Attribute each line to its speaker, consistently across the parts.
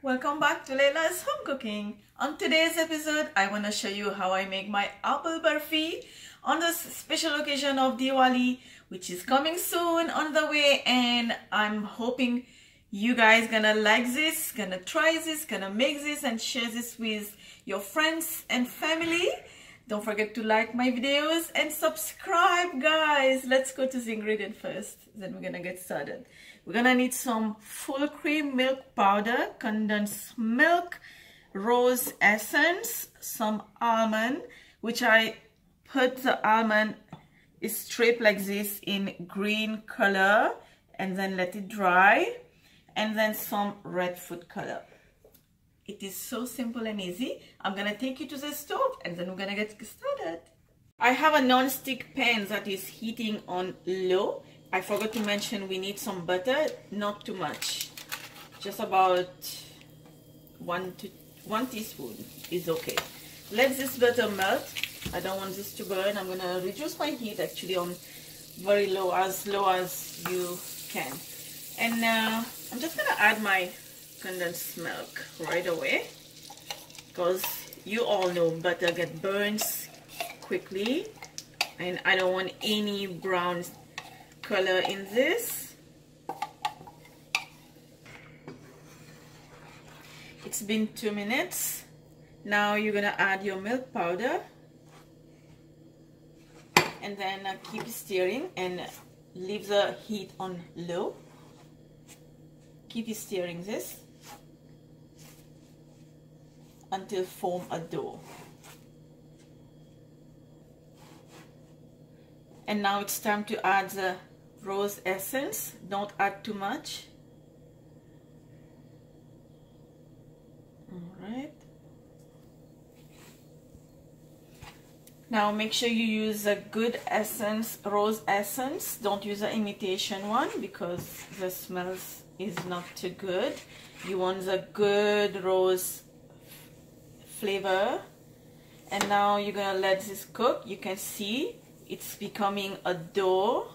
Speaker 1: Welcome back to Laila's Home Cooking. On today's episode, I want to show you how I make my apple barfi on the special occasion of Diwali, which is coming soon on the way, and I'm hoping you guys gonna like this, gonna try this, gonna make this and share this with your friends and family. Don't forget to like my videos and subscribe, guys. Let's go to the ingredient first, then we're gonna get started. We're gonna need some full cream milk powder, condensed milk, rose essence, some almond, which I put the almond strip like this in green color and then let it dry, and then some red food color. It is so simple and easy. I'm gonna take you to the stove and then we're gonna get started. I have a non-stick pan that is heating on low. I forgot to mention we need some butter, not too much. Just about one teaspoon is okay. Let this butter melt. I don't want this to burn. I'm gonna reduce my heat actually on very low as you can. And I'm just gonna add my condensed milk right away, because you all know butter gets burns quickly and I don't want any brown color in this. It's been 2 minutes. Now you're gonna add your milk powder and then keep stirring and leave the heat on low. Keep stirring this until form a dough. And now it's time to add the rose essence. Don't add too much. Alright. Now make sure you use a good essence, rose essence. Don't use an imitation one because the smell is not too good. You want the good rose flavor. And now you're gonna let this cook. You can see it's becoming a dough,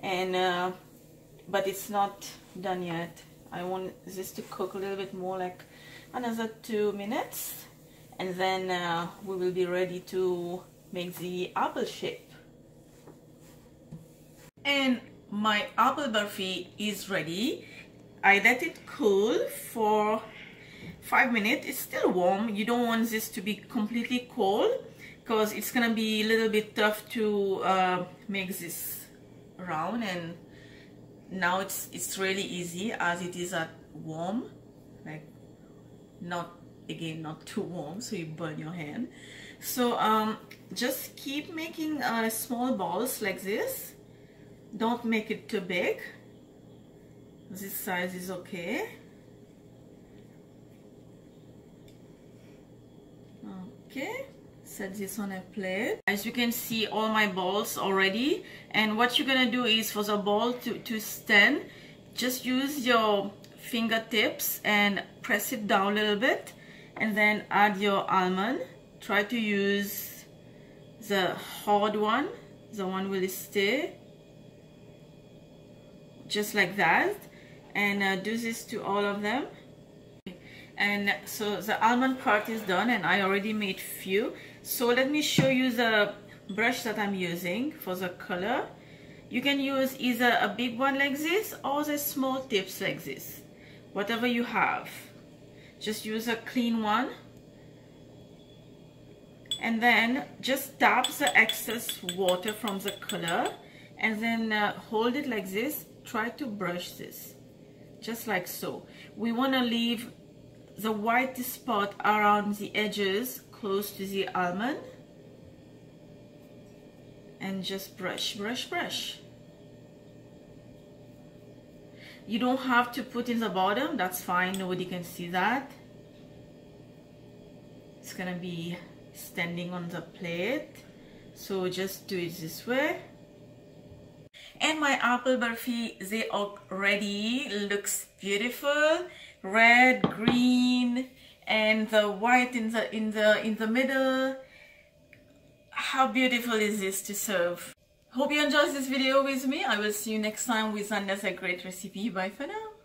Speaker 1: and but it's not done yet. I want this to cook a little bit more, like another 2 minutes, and then we will be ready to make the apple shape. And my apple barfi is ready. I let it cool for 5 minutes. It's still warm. You don't want this to be completely cold because it's gonna be a little bit tough to make this round. And now it's really easy as it is at warm, like not too warm so you burn your hand. So just keep making small balls like this. Don't make it too big. This size is okay. Okay, set this on a plate. As you can see, all my balls already. And what you're gonna do is, for the ball to stand, just use your fingertips and press it down a little bit, and then add your almond. Try to use the hard one, the one will stay, just like that. And do this to all of them. And so the almond part is done, and I already made few. So let me show you the brush that I'm using for the color. You can use either a big one like this or the small tips like this, whatever you have. Just use a clean one, and then just tap the excess water from the color, and then hold it like this. Try to brush this just like so. We want to leave the white spot around the edges close to the almond, and just brush. You don't have to put in the bottom, that's fine, nobody can see that. It's gonna be standing on the plate, so just do it this way. And my apple barfi, they are ready. Looks beautiful, red, green, and the white in the middle. How beautiful is this to serve? Hope you enjoyed this video with me. I will see you next time with another great recipe. Bye for now.